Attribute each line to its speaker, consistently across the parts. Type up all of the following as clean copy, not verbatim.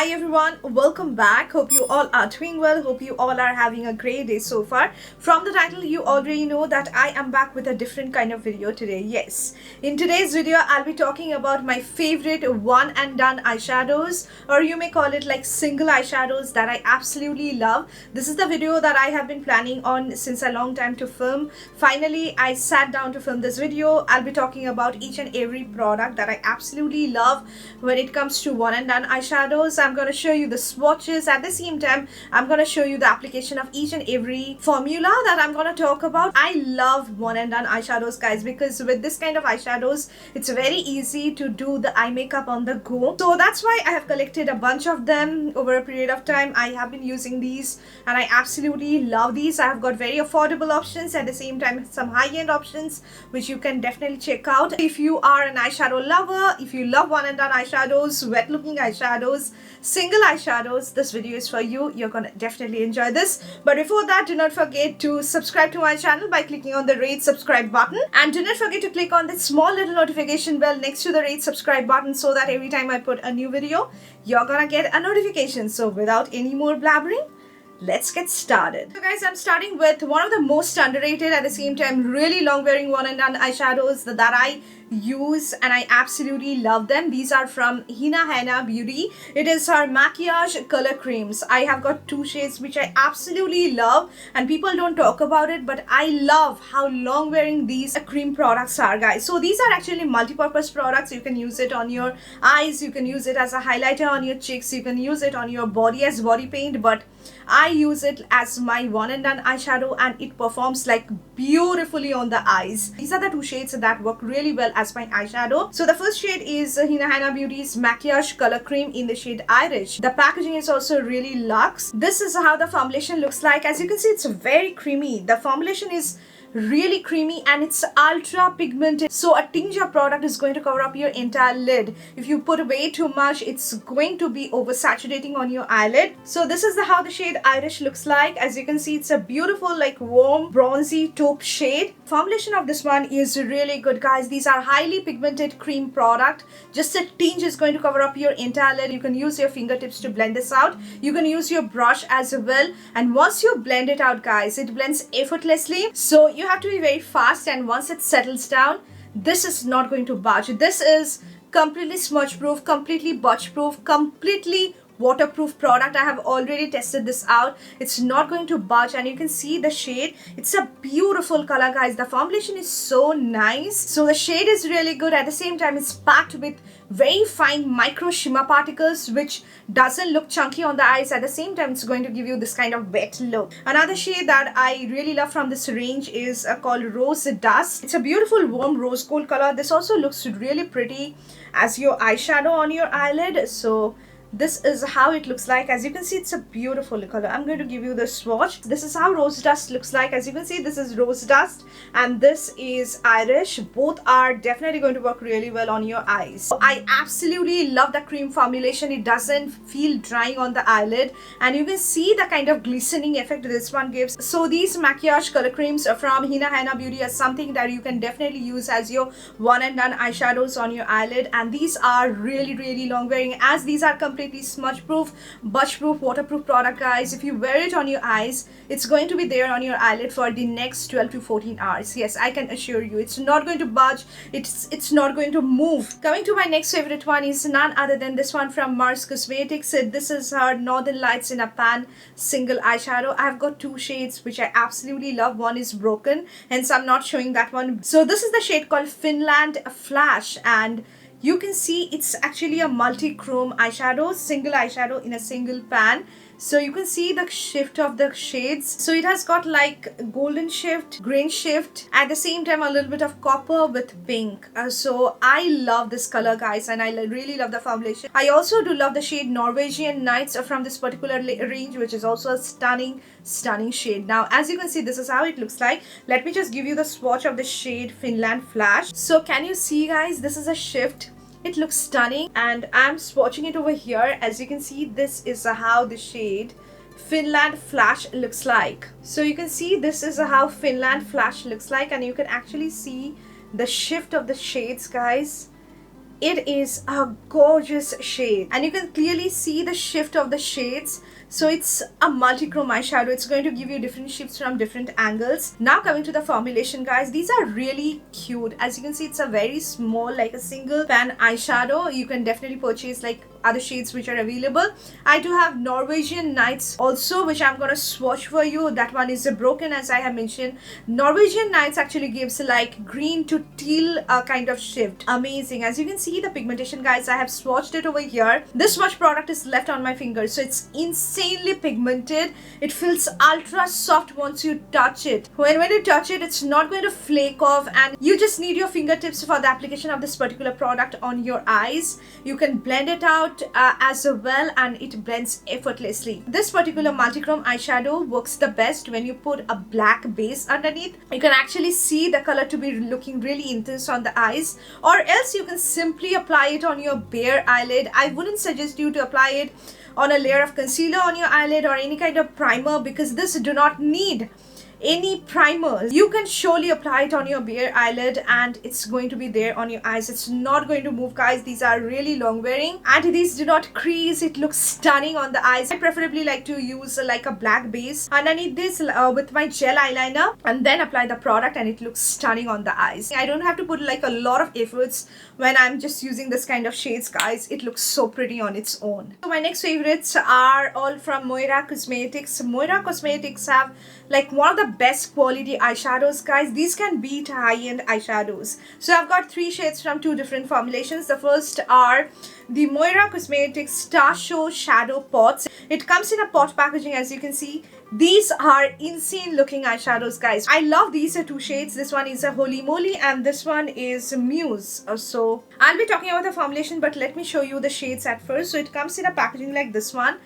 Speaker 1: Hi everyone, welcome back. Hope you all are doing well. Hope you all are having a great day so far. From the title you already know that I am back with a different kind of video today. Yes, in today's video I'll be talking about my favorite one and done eyeshadows, or you may call it like single eyeshadows that I absolutely love. This is the video that I have been planning on since a long time to film. Finally I sat down to film this video. I'll be talking about each and every product that I absolutely love when it comes to one and done eyeshadows. I'm going to show you the swatches. At the same time, I'm going to show you the application of each and every formula that I'm going to talk about. I love one and done eyeshadows, guys, because with this kind of eyeshadows, it's very easy to do the eye makeup on the go. So that's why I have collected a bunch of them over a period of time. I have been using these and I absolutely love these. I have got very affordable options, at the same time some high-end options which you can definitely check out. If you are an eyeshadow lover, if you love one and done eyeshadows, wet looking eyeshadows, single eyeshadows, this video is for you. You're gonna definitely enjoy this. But before that, do not forget to subscribe to my channel by clicking on the red subscribe button, and do not forget to click on the small little notification bell next to the red subscribe button so that every time I put a new video, you're gonna get a notification. So without any more blabbering, let's get started. So guys, I'm starting with one of the most underrated, at the same time really long wearing one and done eyeshadows that I use and I absolutely love them. These are from Hana Beauty. It is her maquillage color creams. I have got two shades which I absolutely love and people don't talk about it, but I love how long wearing these cream products are, guys. So these are actually multi-purpose products. You can use it on your eyes, you can use it as a highlighter on your cheeks, you can use it on your body as body paint, but I use it as my one and done eyeshadow and it performs like beautifully on the eyes. These are the two shades that work really well as my eyeshadow. So the first shade is Hana Beauty's maquillage color cream in the shade Irish. The packaging is also really luxe. This is how the formulation looks like. As you can see, it's very creamy. The formulation is really creamy and it's ultra pigmented, so a tinge of product is going to cover up your entire lid. If you put way too much, it's going to be oversaturating on your eyelid. So this is how the shade Irish looks like. As you can see, it's a beautiful like warm bronzy taupe shade. Formulation of this one is really good, guys. These are highly pigmented cream product. Just a tinge is going to cover up your entire lid. You can use your fingertips to blend this out. You can use your brush as well, and once you blend it out, guys, it blends effortlessly. So you have to be very fast, and once it settles down, this is not going to budge. This is completely smudge proof, completely budge proof, completely waterproof product. I have already tested this out. It's not going to budge, and you can see the shade. It's a beautiful color, guys. The formulation is so nice. So the shade is really good. At the same time, it's packed with very fine micro shimmer particles which doesn't look chunky on the eyes. At the same time, it's going to give you this kind of wet look. Another shade that I really love from this range is called Rose Dust. It's a beautiful warm rose gold color. This also looks really pretty as your eyeshadow on your eyelid. So this is how it looks like. As you can see, it's a beautiful color. I'm going to give you the swatch. This is how Rose Dust looks like. As you can see, this is Rose Dust and this is Irish. Both are definitely going to work really well on your eyes. I absolutely love the cream formulation. It doesn't feel drying on the eyelid, and you can see the kind of glistening effect this one gives. So these maquillage color creams from Hana Beauty are something that you can definitely use as your one and done eyeshadows on your eyelid, and these are really long wearing, as these are completely smudge proof, budge proof, waterproof product, guys. If you wear it on your eyes, it's going to be there on your eyelid for the next 12 to 14 hours. Yes, I can assure you, it's not going to budge, it's not going to move. Coming to my next favorite one is none other than this one from Mars Cosmetics. This is her Northern Lights in a Pan single eyeshadow. I've got two shades which I absolutely love. One is broken, hence I'm not showing that one. So this is the shade called Finland Flash, and you can see it's actually a multi-chrome eyeshadow, single eyeshadow in a single pan. So you can see the shift of the shades. So it has got like golden shift, green shift, at the same time a little bit of copper with pink. So I love this color, guys, and I really love the formulation. I also do love the shade Norwegian Nights from this particular range, which is also a stunning shade. Now as you can see, this is how it looks like. Let me just give you the swatch of the shade Finland Flash. So can you see, guys, this is a shift. It looks stunning, and I'm swatching it over here. As you can see, this is how the shade Finland Flash looks like. So you can see this is how Finland Flash looks like, and you can actually see the shift of the shades, guys. It is a gorgeous shade and you can clearly see the shift of the shades. So it's a multi-chrome eyeshadow. It's going to give you different shifts from different angles. Now coming to the formulation, guys, these are really cute. As you can see, it's a very small, like a single pan eyeshadow. You can definitely purchase like other shades which are available. I do have Norwegian Nights also, which I'm gonna swatch for you. That one is broken, as I have mentioned. Norwegian Nights actually gives like green to teal kind of shift. Amazing. As you can see the pigmentation, guys, I have swatched it over here. This much product is left on my fingers, so it's insanely pigmented. It feels ultra soft once you touch it. When you touch it, it's not going to flake off, and you just need your fingertips for the application of this particular product on your eyes. You can blend it out as well, and it blends effortlessly. This particular multi-chrome eyeshadow works the best when you put a black base underneath. You can actually see the color to be looking really intense on the eyes, or else you can simply apply it on your bare eyelid. I wouldn't suggest you to apply it on a layer of concealer on your eyelid or any kind of primer, because this do not need any primer. You can surely apply it on your bare eyelid and it's going to be there on your eyes. It's not going to move, guys. These are really long wearing and these do not crease. It looks stunning on the eyes. I preferably like to use like a black base underneath this with my gel eyeliner and then apply the product, and it looks stunning on the eyes. I don't have to put like a lot of efforts when I'm just using this kind of shades, guys. It looks so pretty on its own. So my next favorites are all from Moira Cosmetics. Moira Cosmetics have like one of the best quality eyeshadows, guys. These can beat high-end eyeshadows. So I've got 3 shades from 2 different formulations. The first are the Moira Cosmetics STARSHOW Shadow Pots. It comes in a pot packaging, as you can see. These are insane looking eyeshadows, guys. I love these 2 shades. This one is a HOLYMOLY and this one is MUSE. So I'll be talking about the formulation, but let me show you the shades at first. So it comes in a packaging like this one.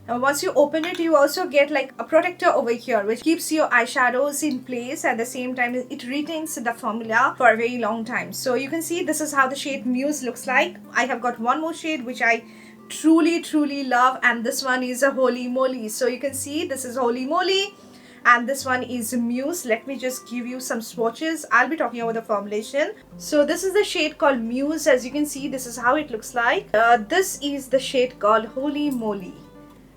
Speaker 1: Once you open it, you also get like a protector over here which keeps your eyeshadows in place. At the same time, it retains the formula for a very long time. So you can see this is how the shade MUSE looks like. I have got one more shade which I truly love, and this one is a HOLYMOLY. So you can see this is HOLYMOLY and this one is MUSE. Let me just give you some swatches. I'll be talking about the formulation. So this is the shade called MUSE. As you can see, this is how it looks like. This is the shade called HOLYMOLY.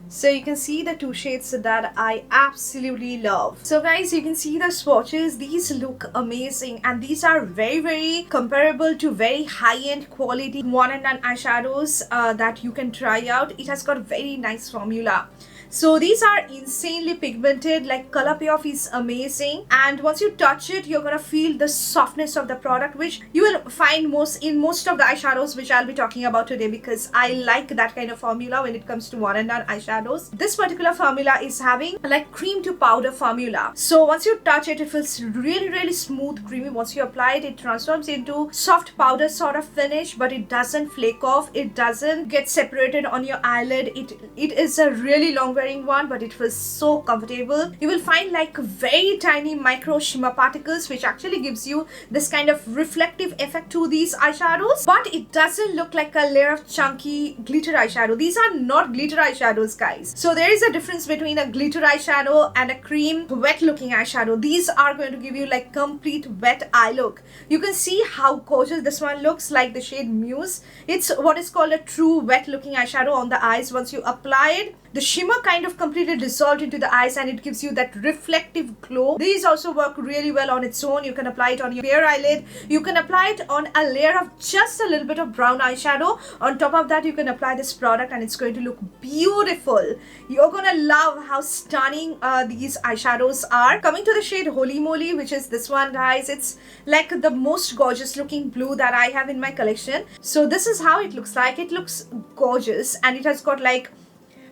Speaker 1: So you can see the 2 shades that I absolutely love. So guys, you can see the swatches. These look amazing and these are very comparable to very high-end quality one and done eyeshadows that you can try out. It has got a very nice formula. So these are insanely pigmented, like color payoff is amazing, and once you touch it, you're gonna feel the softness of the product, which you will find in most of the eyeshadows which I'll be talking about today, because I like that kind of formula when it comes to one and done eyeshadows. This particular formula is having like cream to powder formula. So once you touch it, it feels really smooth, creamy. Once you apply it, it transforms into soft powder sort of finish, but it doesn't flake off. It doesn't get separated on your eyelid. It is a really long wearing one, but it feels so comfortable. You will find like very tiny micro shimmer particles, which actually gives you this kind of reflective effect to these eyeshadows, but it doesn't look like a layer of chunky glitter eyeshadow. These are not glitter eyeshadows, guys. So there is a difference between a glitter eyeshadow and a cream wet looking eyeshadow. These are going to give you like complete wet eye look. You can see how gorgeous this one looks, like the shade MUSE. It's what is called a true wet looking eyeshadow on the eyes. Once you apply it, the shimmer kind of completely dissolved into the eyes and it gives you that reflective glow. These also work really well on its own. You can apply it on your bare eyelid. You can apply it on a layer of just a little bit of brown eyeshadow. On top of that, you can apply this product and it's going to look beautiful. You're gonna love how stunning these eyeshadows are. Coming to the shade HOLYMOLY, which is this one, guys. It's like the most gorgeous looking blue that I have in my collection. So this is how it looks like. It looks gorgeous and it has got like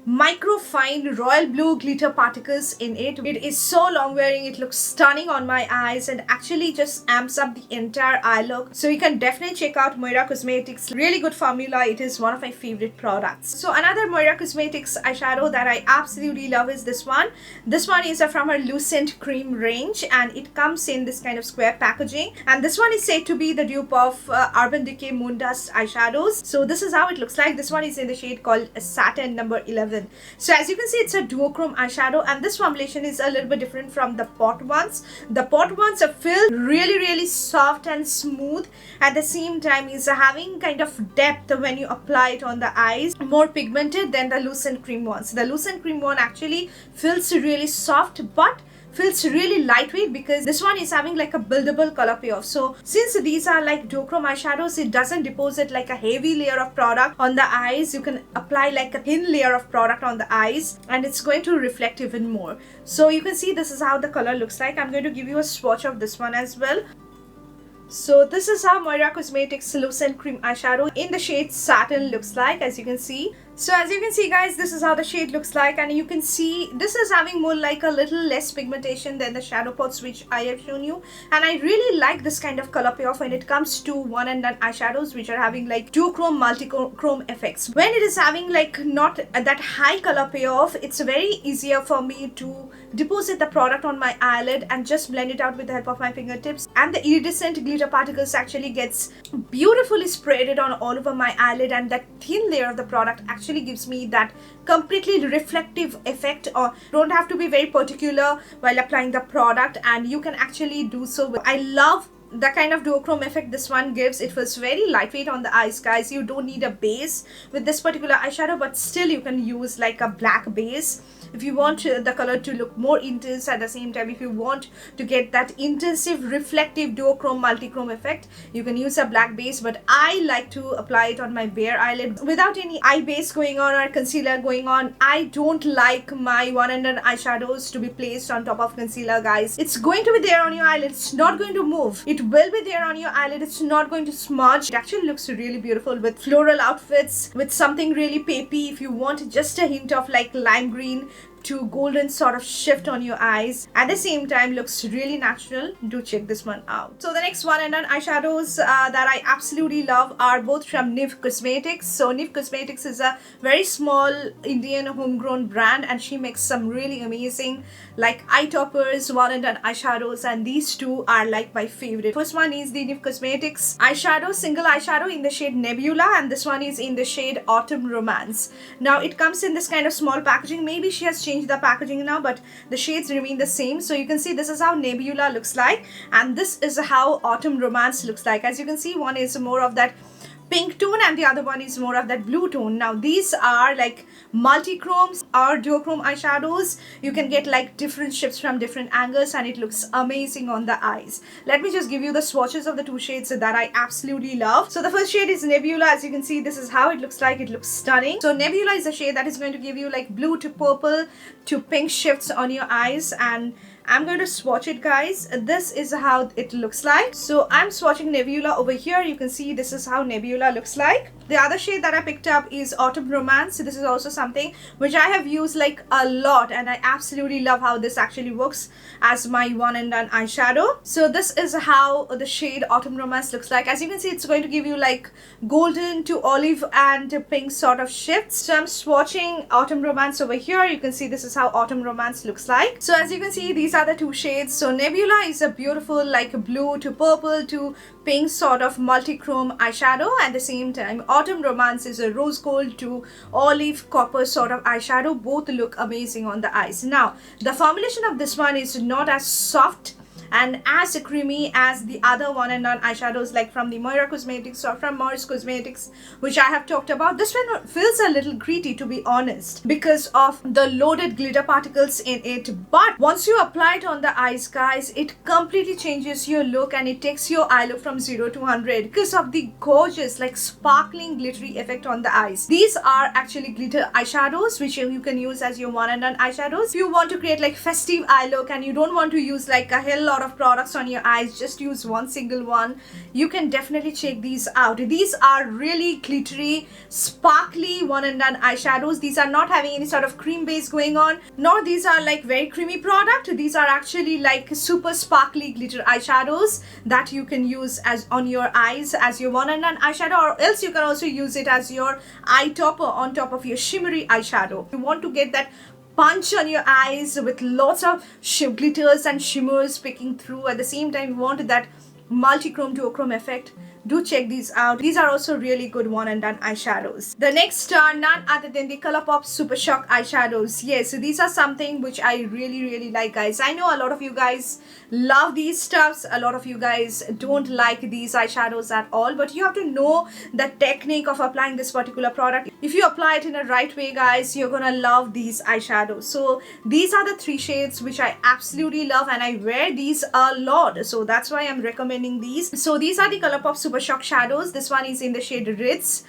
Speaker 1: micro fine royal blue glitter particles in it. It is so long wearing. It looks stunning on my eyes and actually just amps up the entire eye look. So you can definitely check out Moira Cosmetics. Really good formula. It is one of my favorite products. So another Moira Cosmetics eyeshadow that I absolutely love is this one. This one is from her Lucent cream range and it comes in this kind of square packaging, and this one is said to be the dupe of Urban Decay MOONDUST eyeshadows. So this is how it looks like. This one is in the shade called SATURN number 11. heaven. So as you can see, it's a duochrome eyeshadow, and this formulation is a little bit different from the pot ones. The pot ones are filled really soft and smooth. At the same time, is having kind of depth when you apply it on the eyes, more pigmented than the Lucent cream ones. The Lucent cream one actually feels really soft but feels really lightweight, because this one is having like a buildable color payoff. So since these are like duochrome eyeshadows, it doesn't deposit like a heavy layer of product on the eyes. You can apply like a thin layer of product on the eyes and it's going to reflect even more. So you can see this is how the color looks like. I'm going to give you a swatch of this one as well. So this is how Moira Cosmetics Lucent Cream Eyeshadow in the shade Saturn looks like, as you can see. So as you can see guys, this is how the shade looks like, and you can see this is having more like a little less pigmentation than the shadow pots which I have shown you. And I really like this kind of color payoff when it comes to one and done eyeshadows which are having like duochrome, multi-chrome effects. When it is having like not that high color payoff, it's very easier for me to deposit the product on my eyelid and just blend it out with the help of my fingertips, and the iridescent glitter particles actually gets beautifully spreaded on all over my eyelid, and that thin layer of the product actually gives me that completely reflective effect. Or don't have to be very particular while applying the product, and you can actually do so. I love the kind of duochrome effect this one gives. It feels very lightweight on the eyes, guys. You don't need a base with this particular eyeshadow, but still you can use like a black base if you want the color to look more intense. At the same time, if you want to get that intensive reflective duochrome multi-chrome effect, you can use a black base. But I like to apply it on my bare eyelid without any eye base going on or concealer going on. I don't like my one and done eyeshadows to be placed on top of concealer, guys. It's going to be there on your eyelid, it's not going to move. It will be there on your eyelid, it's not going to smudge. It actually looks really beautiful with floral outfits, with something really papey. If you want just a hint of like lime green to golden sort of shift on your eyes, at the same time looks really natural, do check this one out. So the next one and done eyeshadows that I absolutely love are both from NIV Cosmetics. So NIV Cosmetics is a very small Indian homegrown brand, and she makes some really amazing like eye toppers, one and done eyeshadows, and these two are like my favorite. First one is the NIV Cosmetics eyeshadow, single eyeshadow in the shade Nebula, and this one is in the shade Autumn Romance. Now it comes in this kind of small packaging. Maybe she has changed the packaging now, but the shades remain the same. So you can see this is how Nebula looks like, and this is how Autumn Romance looks like. As you can see, one is more of that pink tone and the other one is more of that blue tone. Now these are like multi-chromes or duochrome eyeshadows. You can get like different shifts from different angles, and it looks amazing on the eyes. Let me just give you the swatches of the two shades that I absolutely love. So the first shade is Nebula. As you can see, this is how it looks like. It looks stunning. So Nebula is a shade that is going to give you like blue to purple to pink shifts on your eyes, and I'm going to swatch it, guys. This is how it looks like. So I'm swatching Nebula over here. You can see this is how Nebula looks like. The other shade that I picked up is Autumn Romance. So this is also something which I have used like a lot, and I absolutely love how this actually works as my one and done eyeshadow. So this is how the shade Autumn Romance looks like. As you can see, it's going to give you like golden to olive and pink sort of shifts. So I'm swatching Autumn Romance over here. You can see this is how Autumn Romance looks like. So as you can see, these are the two shades. So Nebula is a beautiful like blue to purple to pink sort of multi-chrome eyeshadow. At the same time, Autumn Romance is a rose gold to olive copper sort of eyeshadow. Both look amazing on the eyes. Now the formulation of this one is not as soft and as creamy as the other one and done eyeshadows like from the Moira Cosmetics or from Mars Cosmetics, which I have talked about. This one feels a little gritty, to be honest, because of the loaded glitter particles in it. But once you apply it on the eyes, guys, it completely changes your look, and it takes your eye look from 0 to 100 because of the gorgeous like sparkling glittery effect on the eyes. These are actually glitter eyeshadows which you can use as your one and done eyeshadows. If you want to create like festive eye look and you don't want to use like a hell lot of products on your eyes, just use one single one, you can definitely check these out. These are really glittery, sparkly one and done eyeshadows. These are not having any sort of cream base going on, nor these are like very creamy product. These are actually like super sparkly glitter eyeshadows that you can use as on your eyes as your one and done eyeshadow, or else you can also use it as your eye topper on top of your shimmery eyeshadow. If you want to get that punch on your eyes with lots of glitters and shimmers picking through, at the same time you want that multi-chrome duochrome effect, do check these out. These are also really good one and done eyeshadows. The next are none other than the Colourpop Super Shock eyeshadows. Yes, so these are something which I really like, guys. I know a lot of you guys love these stuffs, a lot of you guys don't like these eyeshadows at all, but you have to know the technique of applying this particular product. If you apply it in a right way, guys, you're gonna love these eyeshadows. So these are the 3 shades which I absolutely love, and I wear these a lot, so that's why I'm recommending these. So these are the Colourpop Super Shock shadows. This one is in the shade RITZ,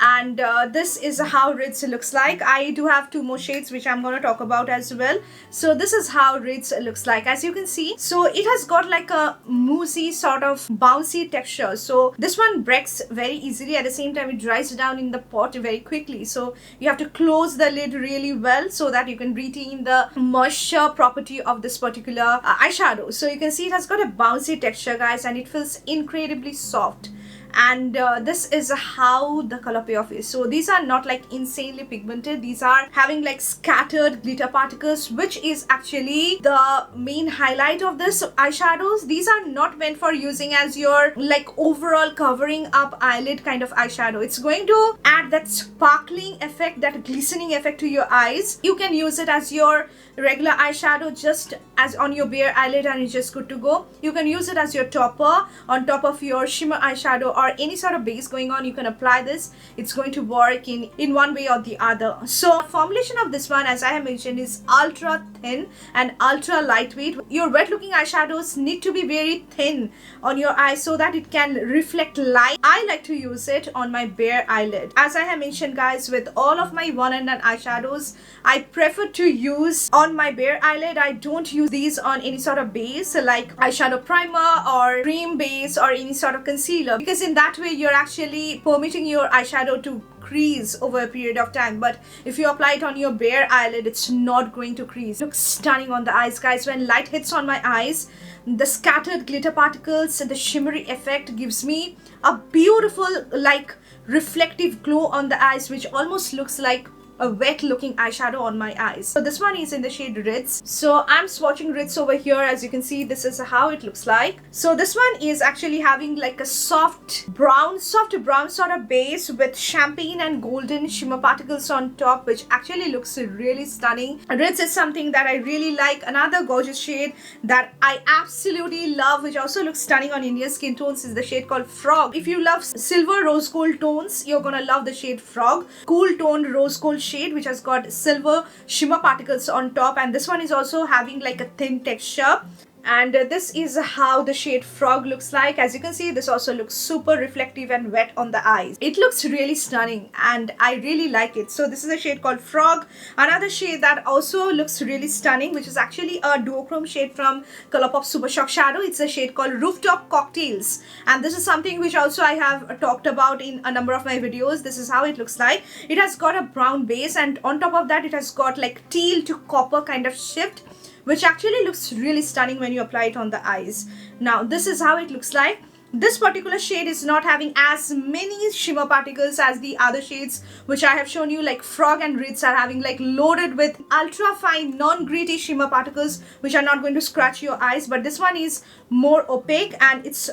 Speaker 1: and this is how RITZ looks like. I do have 2 more shades which I'm going to talk about as well. So this is how RITZ looks like, as you can see. So it has got like a moussey sort of bouncy texture. So this one breaks very easily. At the same time, it dries down in the pot very quickly. So you have to close the lid really well so that you can retain the moisture property of this particular eyeshadow. So you can see it has got a bouncy texture, guys, and it feels incredibly soft. And this is how the color payoff is. So these are not like insanely pigmented. These are having like scattered glitter particles, which is actually the main highlight of this eyeshadows. These are not meant for using as your like overall covering up eyelid kind of eyeshadow. It's going to add that sparkling effect, that glistening effect to your eyes. You can use it as your regular eyeshadow just as on your bare eyelid and it's just good to go. You can use it as your topper on top of your shimmer eyeshadow or any sort of base going on. You can apply this. It's going to work in one way or the other. So formulation of this one, as I have mentioned, is ultra thin and ultra lightweight. Your wet looking eyeshadows need to be very thin on your eyes so that it can reflect light. I like to use it on my bare eyelid. As I have mentioned, guys, with all of my one and done eyeshadows, I prefer to use on my bare eyelid. I don't use these on any sort of base like eyeshadow primer or cream base or any sort of concealer, because in that way you're actually permitting your eyeshadow to crease over a period of time. But if you apply it on your bare eyelid, it's not going to crease. It looks stunning on the eyes, guys. When light hits on my eyes, the scattered glitter particles and the shimmery effect gives me a beautiful like reflective glow on the eyes, which almost looks like a wet looking eyeshadow on my eyes. So this one is in the shade RITZ. So I'm swatching RITZ over here. As you can see, this is how it looks like. So this one is actually having like a soft brown sort of base with champagne and golden shimmer particles on top, which actually looks really stunning. RITZ is something that I really like. Another gorgeous shade that I absolutely love, which also looks stunning on Indian skin tones, is the shade called Frog. If you love silver rose gold tones, you're gonna love the shade Frog. Cool toned rose gold shade which has got silver shimmer particles on top, and this one is also having like a thin texture. And this is how the shade Frog looks like. As you can see, this also looks super reflective and wet on the eyes. It looks really stunning and I really like it. So this is a shade called Frog. Another shade that also looks really stunning, which is actually a duochrome shade from Colourpop Super Shock Shadow. It's a shade called Rooftop Cocktails, and this is something which also I have talked about in a number of my videos. This is how it looks like. It has got a brown base, and on top of that it has got like teal to copper kind of shift, which actually looks really stunning when you apply it on the eyes. Now this is how it looks like. This particular shade is not having as many shimmer particles as the other shades which I have shown you, like Frog and RITZ are having like loaded with ultra fine non-gritty shimmer particles which are not going to scratch your eyes, but this one is more opaque and it's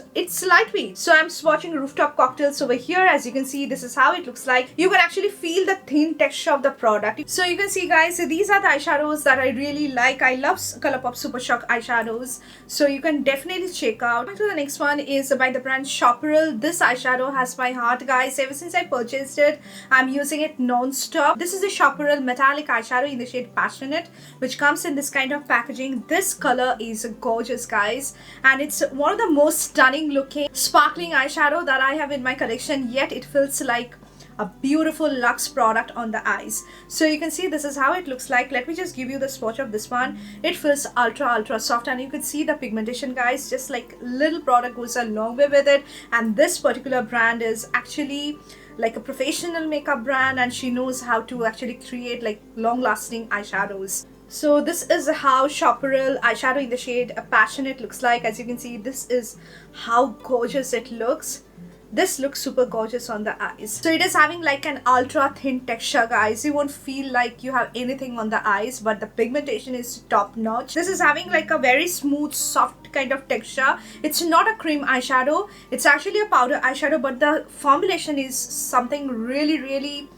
Speaker 1: lightweight. So I'm swatching Rooftop Cocktails over here. As you can see, this is how it looks like. You can actually feel the thin texture of the product. So you can see, guys, these are the eyeshadows that I really like. I love Colourpop Super Shock eyeshadows, so you can definitely check out. So the next one is by the brand SHOPAAREL. This eyeshadow has my heart, guys. Ever since I purchased it, I'm using it non-stop. This is a SHOPAAREL metallic eyeshadow in the shade Passionate, which comes in this kind of packaging. This color is gorgeous, guys, and it's one of the most stunning looking sparkling eyeshadow that I have in my collection, yet it feels like a beautiful luxe product on the eyes. So you can see this is how it looks like. Let me just give you the swatch of this one. It feels ultra soft, and you can see the pigmentation, guys. Just like little product goes a long way with it. And this particular brand is actually like a professional makeup brand, and she knows how to actually create like long lasting eyeshadows. So this is how SHOPAAREL eyeshadow in the shade Passionate looks like. As you can see, this is how gorgeous it looks. this looks super gorgeous on the eyes. So it is having like an ultra thin texture, guys. You won't feel like you have anything on the eyes, but the pigmentation is top notch. This is having like a very smooth, soft kind of texture. It's not a cream eyeshadow, it's actually a powder eyeshadow, but the formulation is something really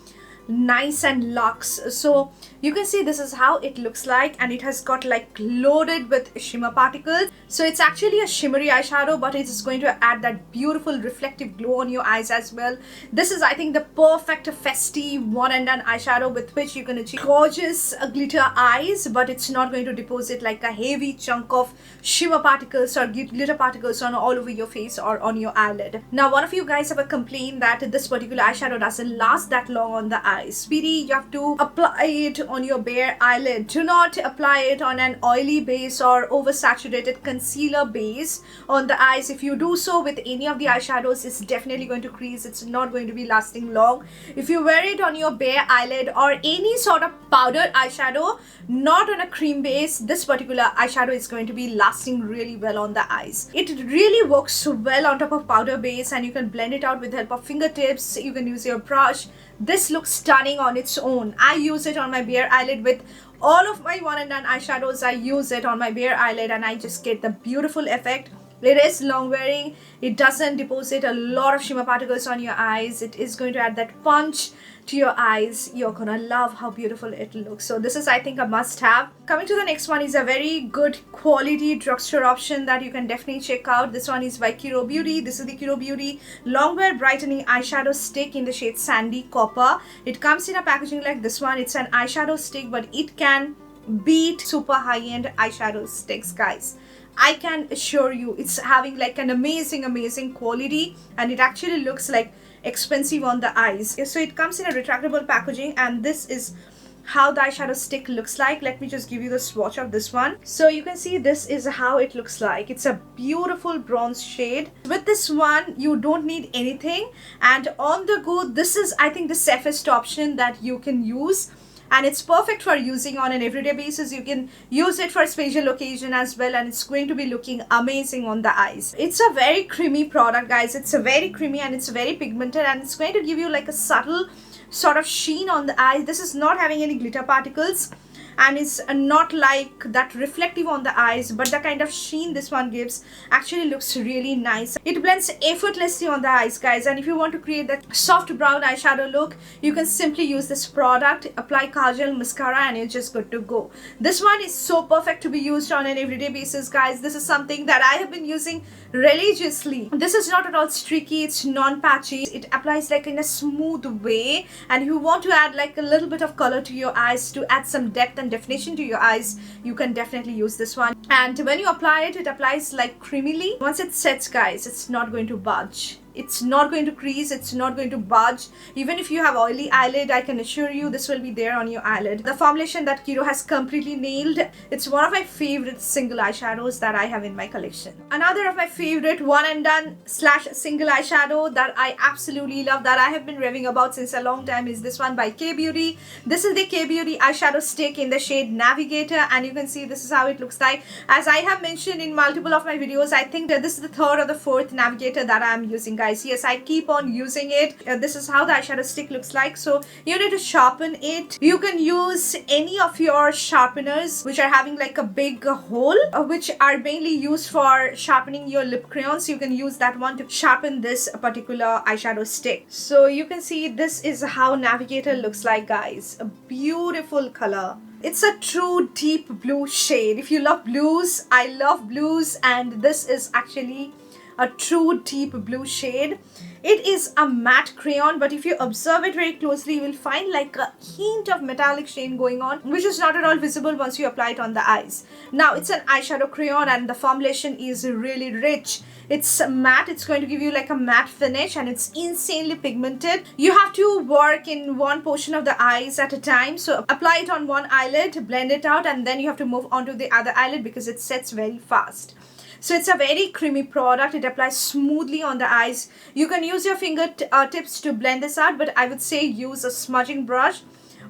Speaker 1: nice and luxe. So you can see this is how it looks like, and it has got like loaded with shimmer particles. So it's actually a shimmery eyeshadow, but it is going to add that beautiful reflective glow on your eyes as well. This is, I think, the perfect festive one and done eyeshadow with which you can achieve gorgeous glitter eyes, but it's not going to deposit like a heavy chunk of shimmer particles or glitter particles on all over your face or on your eyelid. Now, one of you guys have a complaint that this particular eyeshadow doesn't last that long on the eyes. Sweetie, you have to apply it on your bare eyelid. Do not apply it on an oily base or oversaturated concealer base on the eyes. If you do so with any of the eyeshadows, it's definitely going to crease. It's not going to be lasting long. If you wear it on your bare eyelid or any sort of powdered eyeshadow, not on a cream base, this particular eyeshadow is going to be lasting really well on the eyes. It really works well on top of powder base, and you can blend it out with the help of fingertips. You can use your brush. This looks stunning on its own. I use it on my bare eyelid with all of my one and done eyeshadows. I use it on my bare eyelid and I just get the beautiful effect. It is long wearing. It doesn't deposit a lot of shimmer particles on your eyes. It is going to add that punch to your eyes. You're gonna love how beautiful it looks. So this is, I think, a must have. Coming to the next one is a very good quality drugstore option that you can definitely check out. This one is by Kiro Beauty. This is the Kiro Beauty Longwear Brightening Eyeshadow Stick in the shade Sandy Copper. It comes in a packaging like this one. It's an eyeshadow stick, but it can beat super high-end eyeshadow sticks, guys. I can assure you it's having like an amazing quality, and it actually looks like expensive on the eyes. So it comes in a retractable packaging, and this is how the eyeshadow stick looks like. Let me just give you the swatch of this one. So you can see this is how it looks like. It's a beautiful bronze shade. With this one, you don't need anything, and on the go, this is, I think, the safest option that you can use. And it's perfect for using on an everyday basis. You can use it for special occasion as well, and it's going to be looking amazing on the eyes. It's a very creamy product, guys. It's a very creamy and it's very pigmented, and it's going to give you like a subtle sort of sheen on the eyes. This is not having any glitter particles, and it's not like that reflective on the eyes, but the kind of sheen this one gives actually looks really nice. It blends effortlessly on the eyes, guys, and if you want to create that soft brown eyeshadow look, you can simply use this product, apply kajal, mascara, and you're just good to go. This one is so perfect to be used on an everyday basis, guys. This is something that I have been using religiously. This is not at all streaky, it's non-patchy. It applies like in a smooth way, and if you want to add like a little bit of color to your eyes, to add some depth and definition to your eyes, you can definitely use this one. And when you apply it, it applies like creamily. Once it sets, guys, it's not going to budge. It's not going to crease, it's not going to budge. Even if you have oily eyelid, I can assure you this will be there on your eyelid. The formulation that Kiro has completely nailed. It's one of my favorite single eyeshadows that I have in my collection. Another of my favorite one and done / single eyeshadow that I absolutely love, that I have been raving about since a long time, is this one by K Beauty. This is the K Beauty eyeshadow stick in the shade Navigator, and you can see this is how it looks like. As I have mentioned in multiple of my videos, I think that this is the third or the fourth Navigator that I am using, guys. Yes, I keep on using it. This is how the eyeshadow stick looks like. So you need to sharpen it. You can use any of your sharpeners which are having like a big hole, which are mainly used for sharpening your lip crayons. You can use that one to sharpen this particular eyeshadow stick. So you can see this is how Navigator looks like, guys. A beautiful color. It's a true deep blue shade. If you love blues, I love blues, and this is actually a true deep blue shade. It is a matte crayon, but if you observe it very closely, you will find like a hint of metallic shade going on, which is not at all visible once you apply it on the eyes. Now, it's an eyeshadow crayon, and the formulation is really rich. It's matte. It's going to give you like a matte finish, and it's insanely pigmented. You have to work in one portion of the eyes at a time. So apply it on one eyelid, blend it out, and then you have to move on to the other eyelid because it sets very fast. So it's a very creamy product. It applies smoothly on the eyes. You can use your fingertips to blend this out, but I would say use a smudging brush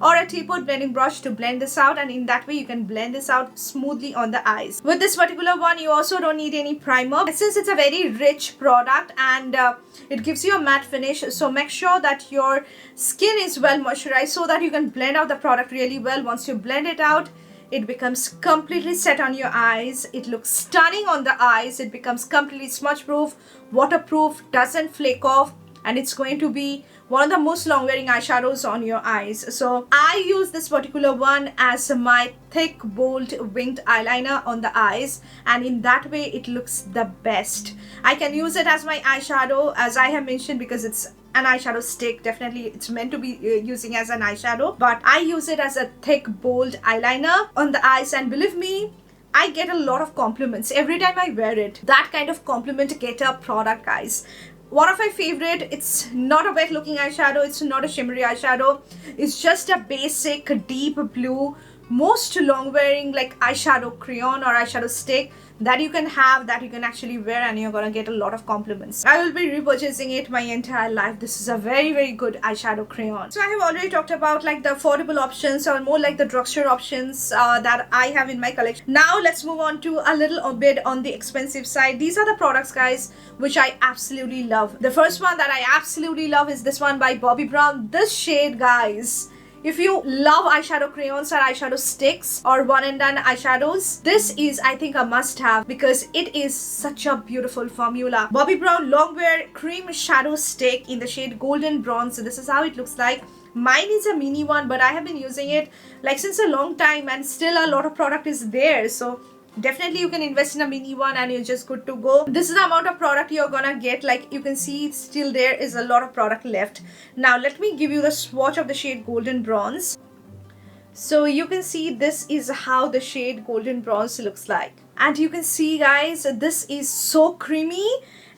Speaker 1: or a teapot blending brush to blend this out, and in that way you can blend this out smoothly on the eyes. With this particular one, you also don't need any primer since it's a very rich product and it gives you a matte finish. So make sure that your skin is well moisturized so that you can blend out the product really well. Once you blend it out, it becomes completely set on your eyes. It looks stunning on the eyes. It becomes completely smudge proof, waterproof, doesn't flake off, and it's going to be one of the most long wearing eyeshadows on your eyes. So I use this particular one as my thick bold winged eyeliner on the eyes, and in that way it looks the best. I can use it as my eyeshadow, as I have mentioned, because it's an eyeshadow stick. Definitely it's meant to be using as an eyeshadow, but I use it as a thick bold eyeliner on the eyes, and believe me, I get a lot of compliments every time I wear it. That kind of compliment getter product, guys. One of my favorite. It's not a wet looking eyeshadow, it's not a shimmery eyeshadow, it's just a basic deep blue, most long wearing like eyeshadow crayon or eyeshadow stick that you can have, that you can actually wear, and you're gonna get a lot of compliments. I will be repurchasing it my entire life. This is a very good eyeshadow crayon. So I have already talked about like the affordable options, or more like the drugstore options that I have in my collection. Now let's move on to a little bit on the expensive side. These are the products, guys, which I absolutely love. The first one that I absolutely love is this one by Bobbi Brown. This shade, guys, if you love eyeshadow crayons or eyeshadow sticks or one and done eyeshadows, this is, I think, a must have because it is such a beautiful formula. Bobbi Brown Longwear Cream Shadow Stick in the shade Golden Bronze. So this is how it looks like. Mine is a mini one, but I have been using it like since a long time, and still a lot of product is there. So definitely you can invest in a mini one and you're just good to go. This is the amount of product you're gonna get. Like you can see, still there is a lot of product left. Now let me give you the swatch of the shade Golden Bronze. So you can see this is how the shade Golden Bronze looks like, and you can see, guys, this is so creamy.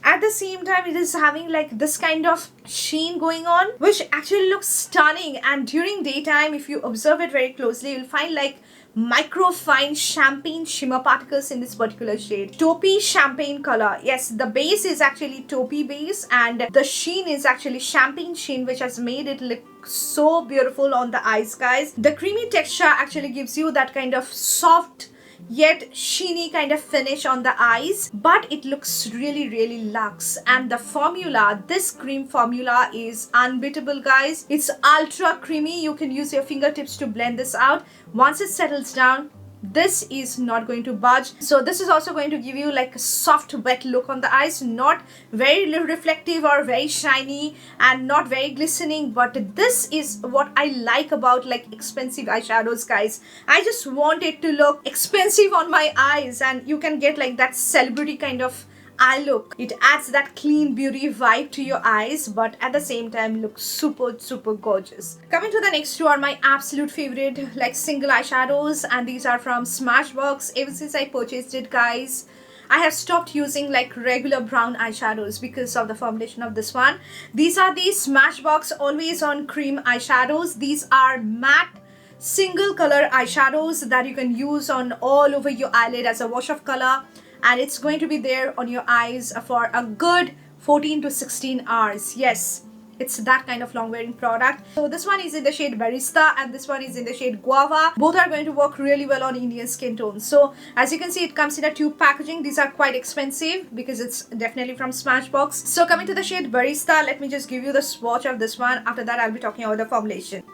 Speaker 1: At the same time, it is having like this kind of sheen going on, which actually looks stunning. And during daytime, if you observe it very closely, you'll find like micro fine champagne shimmer particles in this particular shade. Taupey champagne color. Yes, the base is actually taupey base, and the sheen is actually champagne sheen, which has made it look so beautiful on the eyes, guys. The creamy texture actually gives you that kind of soft yet sheeny kind of finish on the eyes, but it looks really luxe. And the formula, this cream formula, is unbeatable, guys. It's ultra creamy. You can use your fingertips to blend this out. Once it settles down, this is not going to budge. So this is also going to give you like a soft wet look on the eyes, not very reflective or very shiny and not very glistening. But this is what I like about like expensive eyeshadows, guys. I just want it to look expensive on my eyes, and you can get like that celebrity kind of eye look. It adds that clean beauty vibe to your eyes, but at the same time looks super gorgeous. Coming to the next two are my absolute favorite like single eyeshadows, and these are from Smashbox. Ever since I purchased it, guys, I have stopped using like regular brown eyeshadows because of the formulation of this one. These are the Smashbox Always On Cream eyeshadows. These are matte single color eyeshadows that you can use on all over your eyelid as a wash of color, and it's going to be there on your eyes for a good 14 to 16 hours. Yes, it's that kind of long wearing product. So this one is in the shade Barista and this one is in the shade Guava. Both are going to work really well on Indian skin tones. So as you can see, it comes in a tube packaging. These are quite expensive because it's definitely from Smashbox. So coming to the shade Barista, let me just give you the swatch of this one. After that, I'll be talking about the formulation.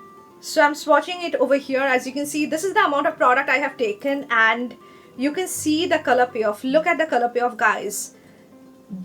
Speaker 1: So I'm swatching it over here. As you can see, this is the amount of product I have taken, and you can see the color payoff. Look at the color payoff, guys.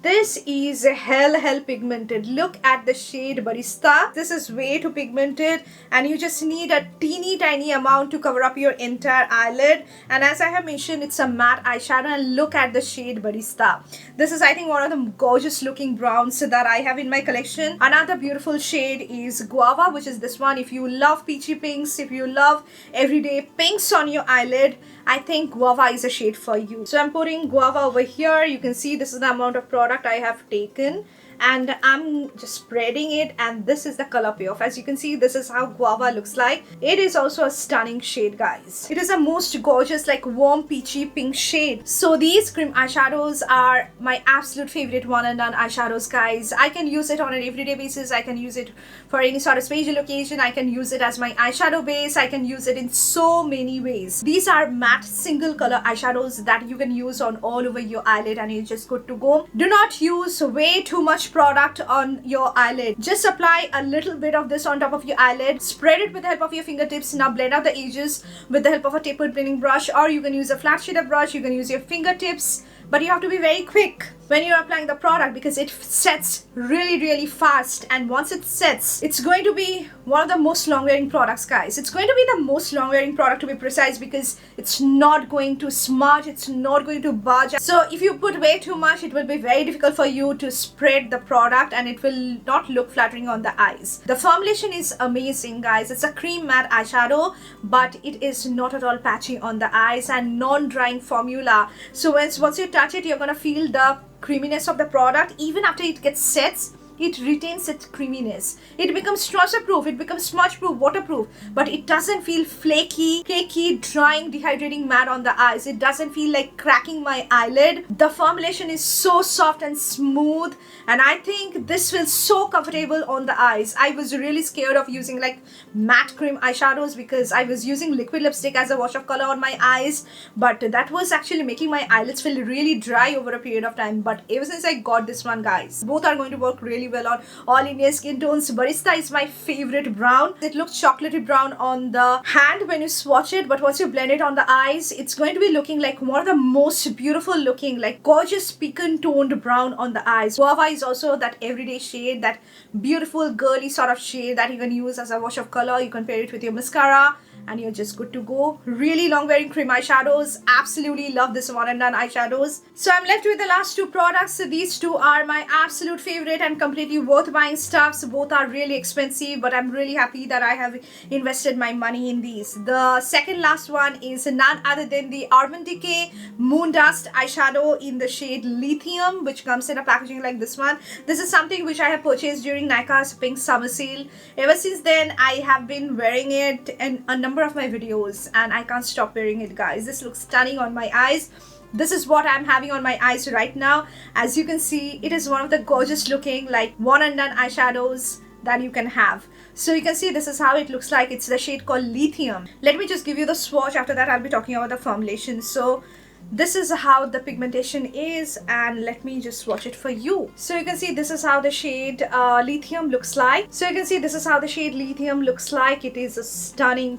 Speaker 1: This is hell pigmented. Look at the shade Barista. This is way too pigmented, and you just need a teeny tiny amount to cover up your entire eyelid. And as I have mentioned, it's a matte eyeshadow, and look at the shade Barista. This is, I think, one of the gorgeous looking browns that I have in my collection. Another beautiful shade is Guava, which is this one. If you love peachy pinks, if you love everyday pinks on your eyelid, I think Guava is a shade for you. So I'm putting Guava over here. You can see this is the amount of product I have taken, and I'm just spreading it, and this is the color payoff. As you can see, this is how guava looks like. It is also a stunning shade, guys. It is a most gorgeous, like warm peachy pink shade. So these cream eyeshadows are my absolute favorite one and done eyeshadows, guys. I can use it on an everyday basis. I can use it for any sort of special occasion. I can use it as my eyeshadow base. I can use it in so many ways. These are matte single color eyeshadows that you can use on all over your eyelid, and you're just good to go. Do not use way too much product on your eyelid. Just apply a little bit of this on top of your eyelid, spread it with the help of your fingertips. Now blend out the edges with the help of a tapered blending brush, or you can use a flat shader brush. You can use your fingertips, but you have to be very quick when you're applying the product because it sets really fast, and once it sets, it's going to be one of the most long wearing products, guys. It's going to be the most long wearing product, to be precise, because it's not going to smudge, it's not going to budge. So if you put way too much, it will be very difficult for you to spread the product, and it will not look flattering on the eyes. The formulation is amazing, guys. It's a cream matte eyeshadow, but it is not at all patchy on the eyes, and non-drying formula. So once you touch it, you're gonna feel the creaminess of the product. Even after it gets set, it retains its creaminess. It becomes trouser proof, it becomes smudge proof, waterproof, but it doesn't feel flaky, cakey, drying, dehydrating matte on the eyes. It doesn't feel like cracking my eyelid. The formulation is so soft and smooth, and I think this feels so comfortable on the eyes. I was really scared of using like matte cream eyeshadows because I was using liquid lipstick as a wash of color on my eyes, but that was actually making my eyelids feel really dry over a period of time. But ever since I got this one, guys, both are going to work really well on all Indian skin tones. Barista is my favorite brown. It looks chocolatey brown on the hand when you swatch it, but once you blend it on the eyes, it's going to be looking like one of the most beautiful looking, like gorgeous pecan toned brown on the eyes. Guava is also that everyday shade, that beautiful girly sort of shade that you can use as a wash of color. You can pair it with your mascara, and you're just good to go. Really long wearing cream eyeshadows. Absolutely love this one and done eyeshadows. So I'm left with the last two products. So these two are my absolute favorite and completely worth buying stuff. So both are really expensive, but I'm really happy that I have invested my money in these. The second last one is none other than the Urban Decay Moondust eyeshadow in the shade Lithium, which comes in a packaging like this one. This is something which I have purchased during Nykaa's pink summer sale. Ever since then, I have been wearing it in a number of my videos, and I can't stop wearing it, guys. This looks stunning on my eyes. This is what I'm having on my eyes right now. As you can see, it is one of the gorgeous looking like one and done eyeshadows that you can have. So you can see this is how it looks like. It's the shade called Lithium. Let me just give you the swatch. After that, I'll be talking about the formulation. So this is how the pigmentation is, and let me just swatch it for you. So you can see this is how the shade Lithium looks like. So you can see this is how the shade Lithium looks like. It is a stunning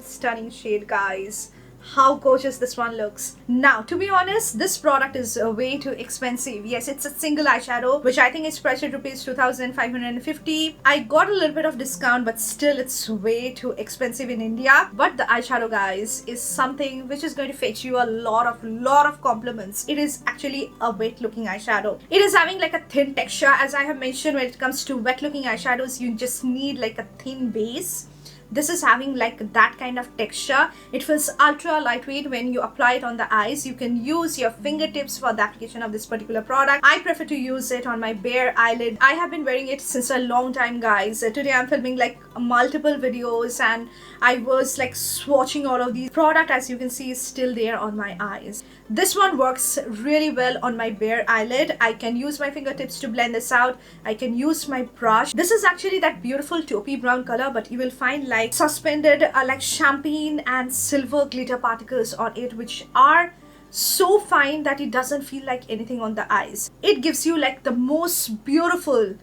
Speaker 1: shade, guys. How gorgeous this one looks. Now, to be honest, this product is way too expensive. Yes, it's a single eyeshadow, which I think is priced at rupees 2,550. I got a little bit of discount, but still it's way too expensive in India. But the eyeshadow, guys, is something which is going to fetch you a lot of compliments. It is actually a wet looking eyeshadow. It is having like a thin texture. As I have mentioned, when it comes to wet looking eyeshadows, you just need like a thin base. This is having like that kind of texture. It feels ultra lightweight when you apply it on the eyes. You can use your fingertips for the application of this particular product. I prefer to use it on my bare eyelid. I have been wearing it since a long time, guys. Today I'm filming like multiple videos, and I was like swatching all of these product. As you can see, is still there on my eyes. This one works really well on my bare eyelid. I can use my fingertips to blend this out. I can use my brush. This is actually that beautiful taupey brown color, but you will find like suspended like champagne and silver glitter particles on it, which are so fine that it doesn't feel like anything on the eyes. It gives you like the most beautiful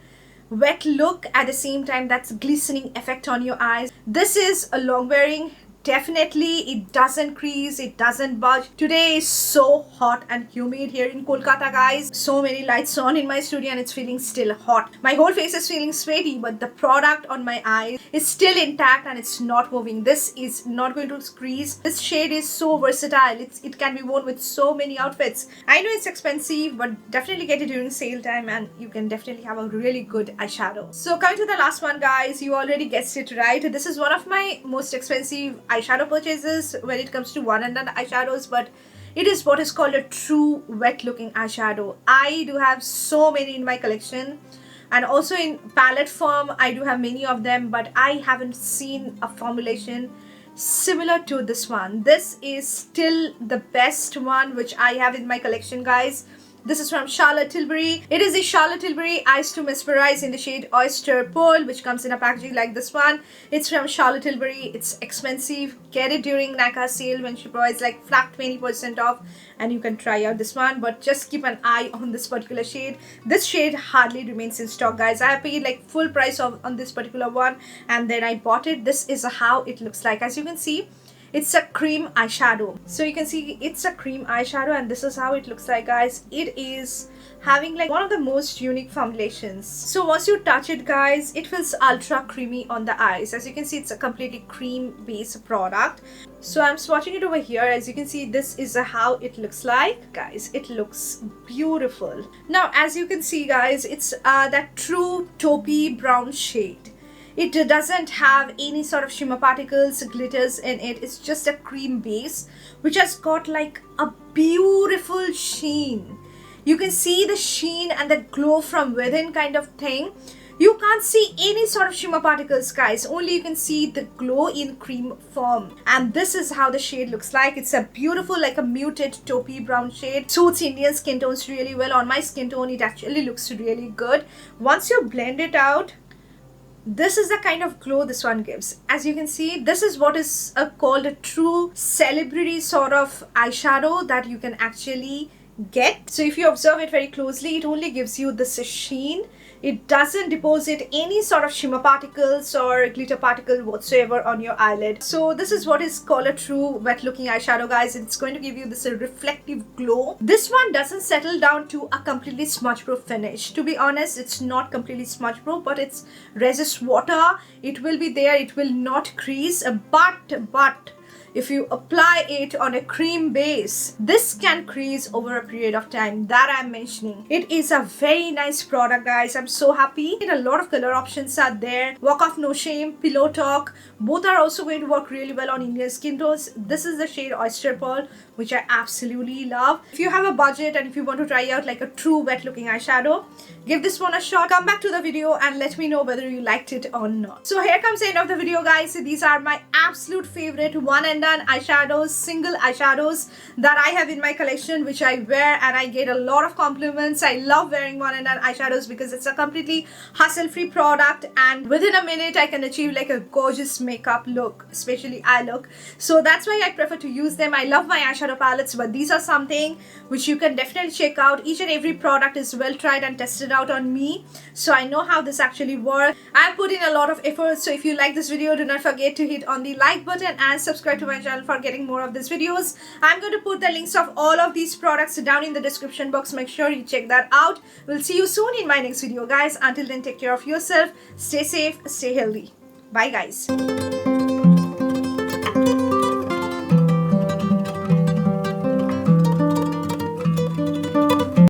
Speaker 1: wet look, at the same time that's glistening effect on your eyes. This is a long wearing. Definitely, it doesn't crease, it doesn't budge. Today is so hot and humid here in Kolkata, guys. So many lights on in my studio and it's feeling still hot. My whole face is feeling sweaty, but the product on my eyes is still intact and it's not moving. This is not going to crease. This shade is so versatile. It can be worn with so many outfits. I know it's expensive, but definitely get it during sale time and you can definitely have a really good eyeshadow. So coming to the last one, guys, you already guessed it right. This is one of my most expensive eyeshadow purchases when it comes to one and done eyeshadows, but it is what is called a true wet looking eyeshadow. I do have so many in my collection. and also in palette form I do have many of them, but I haven't seen a formulation similar to this one. This is still the best one which I have in my collection, guys. This is from Charlotte Tilbury. It is the Charlotte Tilbury Eyes to Mesmerize in the shade Oyster Pearl, which comes in a packaging like this one. It's from Charlotte Tilbury. It's expensive. Get it during NACA sale when she provides like flat 20% off, and you can try out this one. But just keep an eye on this particular shade. This shade hardly remains in stock, guys. I have paid like full price on this particular one, and then I bought it. This is how it looks like. As you can see, it's a cream eyeshadow. So you can see it's a cream eyeshadow, and this is how it looks like, guys. It is having like one of the most unique formulations. So once you touch it, guys, it feels ultra creamy on the eyes. As you can see, it's a completely cream based product. So I'm swatching it over here. As you can see, this is how it looks like, guys. It looks beautiful. Now as you can see, guys, it's that true taupey brown shade. It doesn't have any sort of shimmer particles, glitters in it. It's just a cream base which has got like a beautiful sheen. You can see the sheen and the glow from within kind of thing. You can't see any sort of shimmer particles, guys. Only you can see the glow in cream form. And this is how the shade looks like. It's a beautiful, like a muted taupey brown shade. Suits Indian skin tones really well. On my skin tone, it actually looks really good. Once you blend it out, this is the kind of glow this one gives. As you can see, this is what is called a true celebrity sort of eyeshadow that you can actually get. So if you observe it very closely, it only gives you this sheen. It doesn't deposit any sort of shimmer particles or glitter particle whatsoever on your eyelid. So this is what is called a true wet looking eyeshadow, guys. It's going to give you this reflective glow. This one doesn't settle down to a completely smudge proof finish. To be honest, it's not completely smudge proof, but it's resist water. It will be there. It will not crease, but if you apply it on a cream base, this can crease over a period of time that I'm mentioning. It is a very nice product, guys. I'm so happy. A lot of color options are there. Walk Off No Shame, Pillow Talk, both are also going to work really well on Indian skin tones. This is the shade Oyster Pearl, which I absolutely love. If you have a budget and if you want to try out like a true wet looking eyeshadow, give this one a shot. Come back to the video and let me know whether you liked it or not. So here comes the end of the video, guys. These are my absolute favorite one and done eyeshadows, single eyeshadows that I have in my collection, which I wear and I get a lot of compliments. I love wearing one and done eyeshadows because it's a completely hassle-free product, and within a minute I can achieve like a gorgeous makeup look, especially eye look. So that's why I prefer to use them. I love my eyeshadow palettes, but these are something which you can definitely check out. Each and every product is well tried and tested out on me, so I know how this actually works. I have put in a lot of effort, so if you like this video, do not forget to hit on the like button and subscribe to my channel for getting more of these videos. I'm going to put the links of all of these products down in the description box. Make sure you check that out. We'll see you soon in my next video, guys. Until then, take care of yourself, stay safe, stay healthy. Bye, guys.